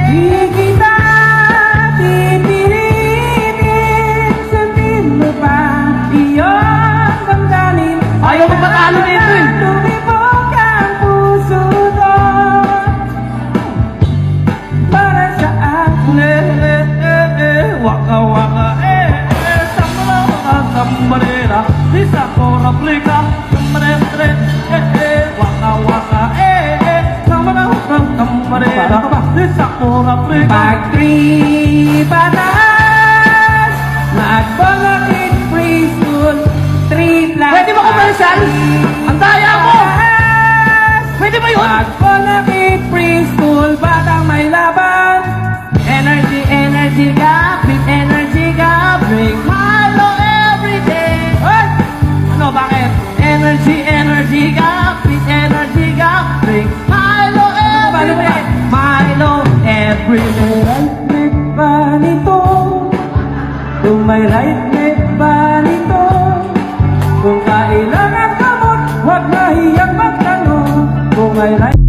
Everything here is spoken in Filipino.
Di kita titiritin, sundin mo pa iyong damdamin. Ayaw mo patalo nito eh. Lumibog ang puso ko para sa akin. Waka waka sambarera, isa ko replika, sambarera, waka waka sambarera, isa ko replika. Pag three patas, magbalakid preschool, 3 plus. Pwede ba commercial? Ang daya mo! Pwede ba yun? Magbalakid preschool, batang may laban. Energy, energy ka, big energy ka, bring Milo everyday. Hey! Ano, bakit? Energy, energy ka, big energy ka, bring Milo everyday. Milo everyday. Right neck ba nito? Kung may right neck ba nito? Kung kailangan gamot, huwag mahiyang magtanong. Kung may right